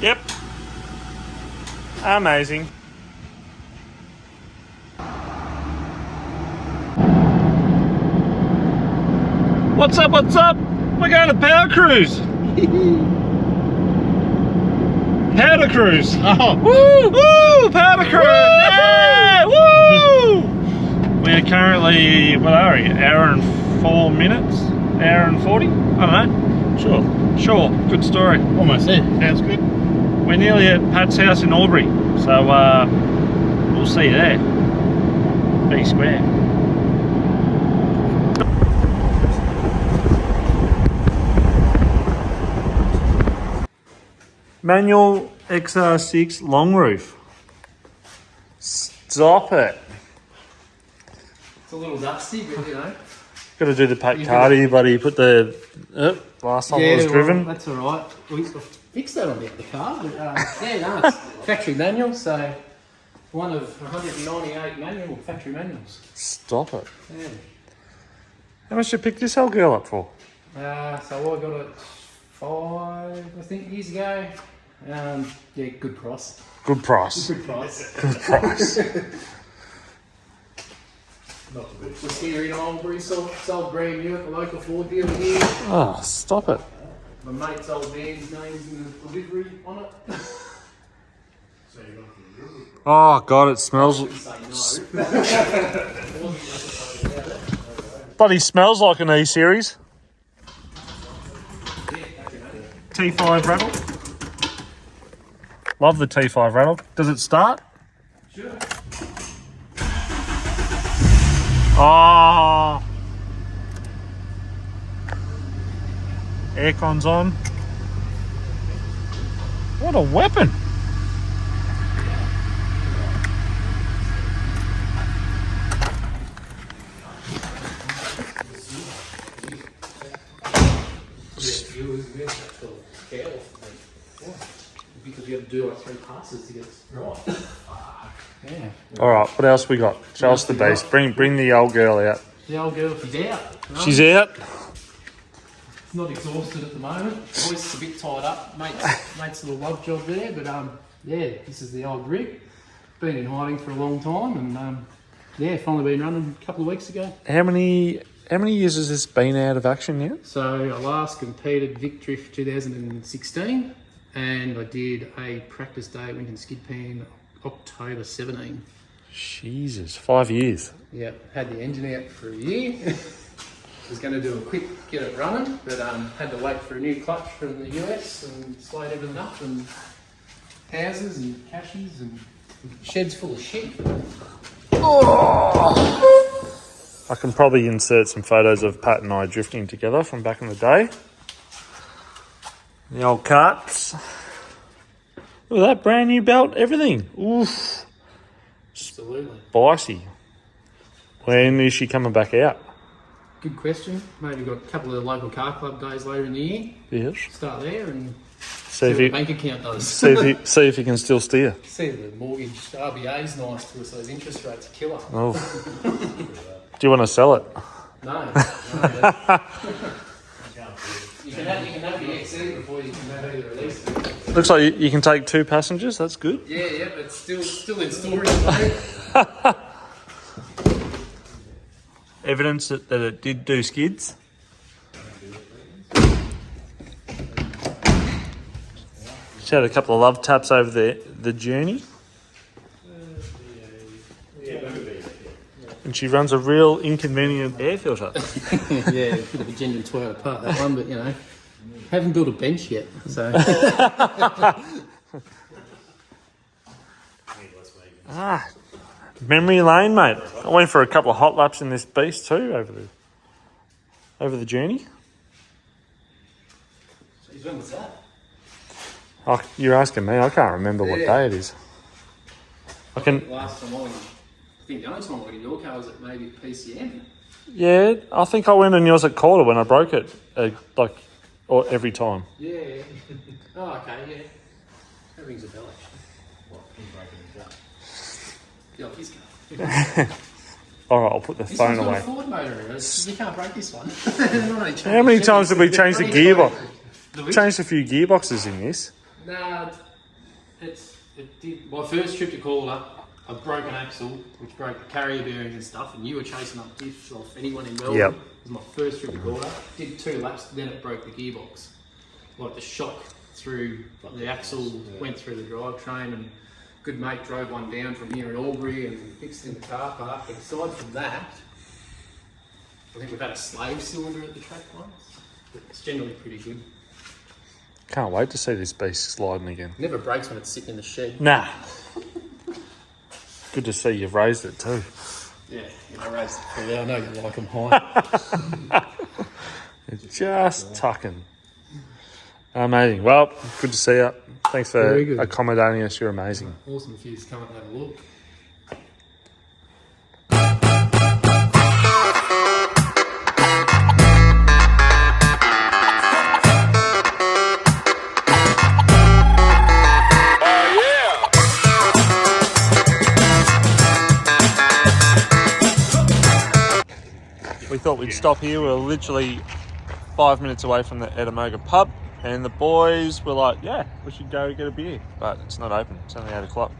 Yep. Amazing. What's up, what's up? We're going to Powercruise. Powder-cruise. Oh. Woo! Woo! Powder-cruise! Yeah! Woo! We're currently, what are we? Hour and 4 minutes? Hour and 40? I don't know. Sure. Good story. Almost there. Sounds good. We're nearly at Pat's house in Albury, so we'll see you there. B square. Manual XR6 long roof. Stop it. It's a little dusty, but you know. Got to do the Pat Cardi, buddy. Put the last time it was driven. That's all right. We fixed that on the car. But, no, it's factory manual, so one of 198 factory manuals. Stop it. Yeah. How much did you pick this old girl up for? So I got it 5, I think, years ago. Yeah, good price. Good price. Good price. Good price. Was here in Albury, sold brand new at the local Ford dealer here. Oh, stop it. My mate's old man's name's in the delivery on it. Oh, God, it smells... Say no. Bloody smells like an E-Series. T5 rattle. Love the T5 rattle. Does it start? Sure. Oh. Aircon's on. What a weapon. Because you have to do like 3 passes to get it right. Yeah. All right, what else we got? Show us the beast. Bring the old girl out. The old girl, she's out. Right? She's out. It's not exhausted at the moment. Voice a bit tied up. Mate's little love job there, but yeah, this is the old rig. Been in hiding for a long time, and yeah, finally been running a couple of weeks ago. How many years has this been out of action now? So I last competed Xyynot Drift 2016, and I did a practice day at Winton Skid Pan October 17. Jesus, 5 years. Yeah, had the engine out for a year. Was going to do a quick get it running, but had to wait for a new clutch from the US and slowed everything up, and houses and caches and sheds full of shit. Oh. I can probably insert some photos of Pat and I drifting together from back in the day. The old carts. Look at that, brand new belt, everything. Oof. Absolutely. Spicy. When is she coming back out? Good question. Maybe got a couple of local car club days later in the year. Yes. Start there and See what if the you, bank account does. see if you can still steer. See if the mortgage RBA's nice to us, those interest rates are killer. Oh. Do you want to sell it? No. You can have the XE before you can have either release it. Looks like you can take 2 passengers. That's good. Yeah, but it's still in storage mode. Evidence that it did do skids. She had a couple of love taps over the journey. And she runs a real inconvenient air filter. Yeah, a bit of a genuine toil apart, that one, but you know, haven't built a bench yet, so. Memory lane, mate. I went for a couple of hot laps in this beast too over the journey. So when was that? Oh, you're asking me. I can't remember what day it is. I can. Last time I think the only time I got in your car was at maybe PCM. Yeah, I think I went in yours at Calder when I broke it, or every time. Yeah. Oh, okay, yeah. That rings a bell, actually. What? Him breaking his car? Yeah, his car. All right, I'll put the phone away. This one's got a Ford motor in it. You can't break this one. How many times did we change the gearbox? Changed a few gearboxes in this. Nah, It did. My first trip to Calder, I broke an axle, which broke the carrier bearings and stuff, and you were chasing up diffs off anyone in Melbourne. Yep. It was my first trip to Calder. Did 2 laps, then it broke the gearbox. Like the shock through the axle went through the drivetrain, and good mate drove one down from here in Albury and fixed it in the car park. But aside from that, I think we've had a slave cylinder at the track once, but it's generally pretty good. Can't wait to see this beast sliding again. Never breaks when it's sitting in the shed. Nah. Good to see you've raised it too. Yeah, I raised it for you. I know you like them high. It's just tucking. Amazing. Well, good to see you. Thanks for accommodating us. You're amazing. Awesome if you just come and have a look. We thought we'd stop here. We're literally 5 minutes away from the ettamogah pub, and the boys were like, yeah, we should go get a beer, but it's not open. It's only 8 o'clock.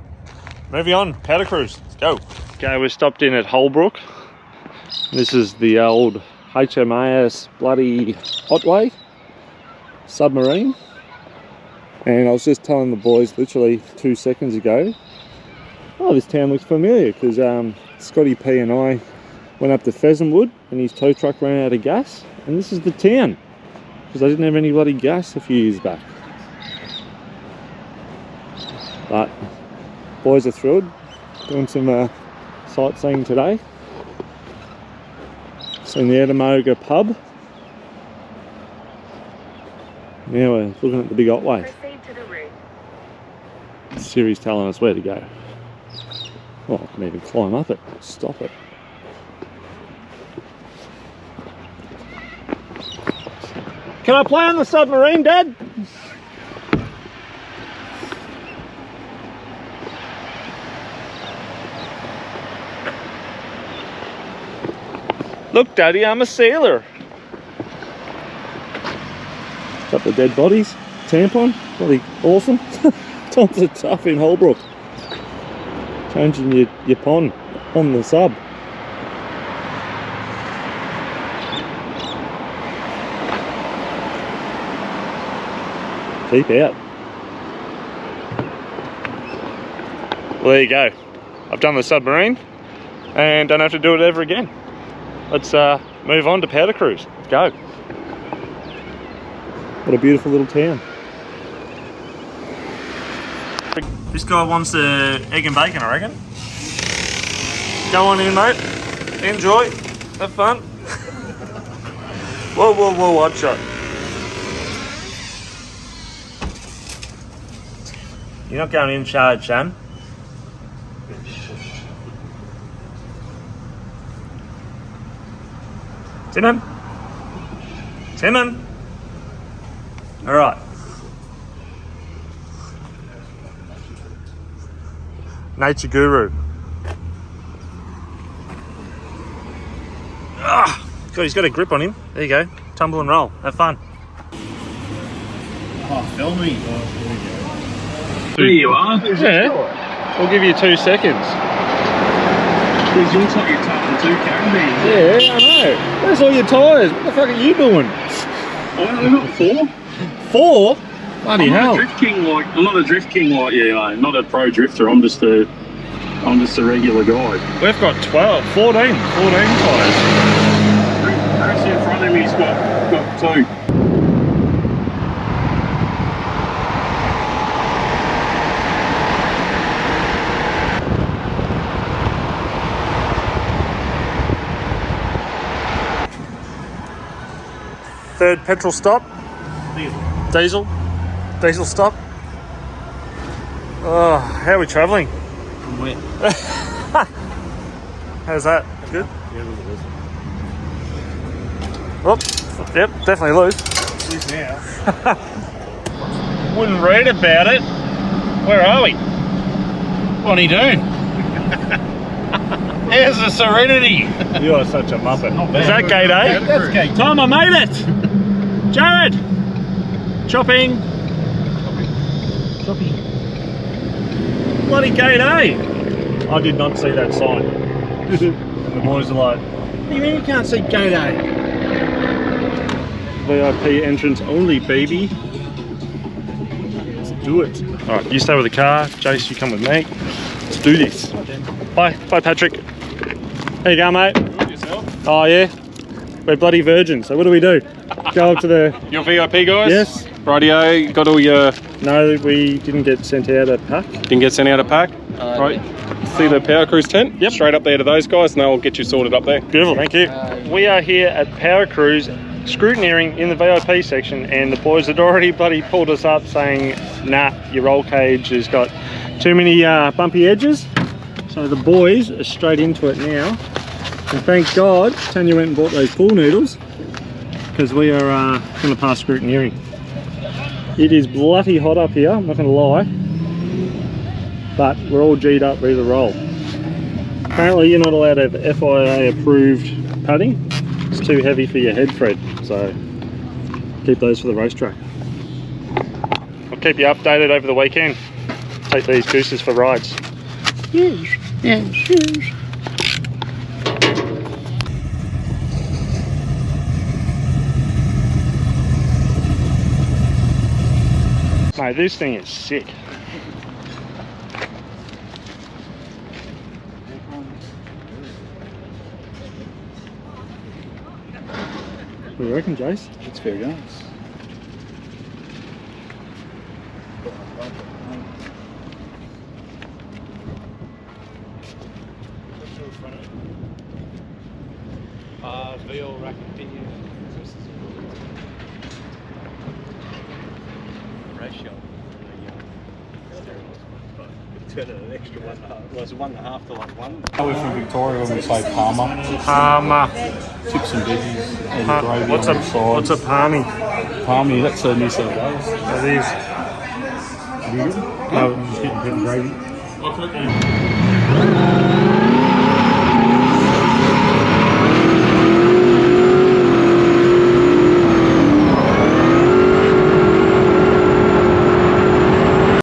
Moving on, Powercruise, let's go. Okay, we're stopped in at Holbrook. This is the old HMAS bloody Otway submarine. And I was just telling the boys literally 2 seconds ago, oh, this town looks familiar, because Scotty P and I went up to Pheasantwood and his tow truck ran out of gas, and this is the town, because I didn't have any bloody gas a few years back. But boys are thrilled, doing some sightseeing today. Seen the ettamogah pub. Now we're looking at the big Otway. Proceed to the route. Siri's telling us where to go. Well, I can even climb up it, stop it. Can I play on the submarine, Dad? Look, Daddy, I'm a sailor. Got the dead bodies, tampon, bloody awesome. Times are tough in Holbrook. Changing your pond on the sub. Keep out. Well, there you go. I've done the submarine and don't have to do it ever again. Let's move on to Powercruise. Let's go. What a beautiful little town. This guy wants the egg and bacon, I reckon. Go on in, mate. Enjoy. Have fun. Whoa, whoa, whoa, wide shot. You're not going in charge, Sam. Timon? Timon? Alright. Nature guru. Ah, God, he's got a grip on him. There you go. Tumble and roll. Have fun. Oh, film me. There you are. Yeah. We'll give you 2 seconds. It looks like you're tapping 2 carabines. Yeah, I know. Where's all your tyres? What the fuck are you doing? I only got 4. 4? Bloody I'm hell. not a drift king like you, not a pro drifter. I'm just a regular guy. We've got 14 tyres. Actually, in front of me's got 2. Third petrol stop. Diesel stop. Oh, how are we travelling? I'm wet. How's that? Good? Yeah, Oh, look yep, definitely loose. at this. Now. Wouldn't read about it. Where are we? What are you doing? Here's the Serenity. You are such a muppet. Is that gate A? That's gate. Tom, I made it. Jared. Chopping. bloody gate A. I did not see that sign. And the boys are like, what do you mean you can't see gate A? VIP entrance only, baby. Let's do it. All right, you stay with the car. Jace, you come with me. Let's do this. Bye. Bye, Patrick. How you going, mate? Good, yourself? Oh, yeah. We're bloody virgins, so what do we do? Go up to the... Your VIP guys? Yes. Rightio, got all your... No, we didn't get sent out a pack. Didn't get sent out a pack? Right. See the Powercruise tent? Yep. Straight up there to those guys and they'll get you sorted up there. Beautiful, thank you. We are here at Powercruise, scrutineering in the VIP section, and the boys had already bloody pulled us up saying, nah, your roll cage has got too many bumpy edges. So the boys are straight into it now. And thank God Tanya went and bought those pool noodles, because we are going to pass scrutineering. It is bloody hot up here, I'm not going to lie, but we're all G'd up, ready to roll. Apparently you're not allowed to have FIA approved padding. It's too heavy for your head, Fred, so keep those for the racetrack. I'll keep you updated over the weekend. Take these gooses for rides. Yes, yes, yes. Mate, this thing is sick. What do you reckon, Jace? It's fair guns. Veal rack and pinion. Ratio. It's got an extra 1.5. Well, it's 1.5 to like 1. We're from Victoria when we say Parma. Parma. Chips and veggies and gravy. What's on a the side. what's a palmy? Palmy? That's New South Wales. That is. Have you good? No, I'm just getting a bit of gravy.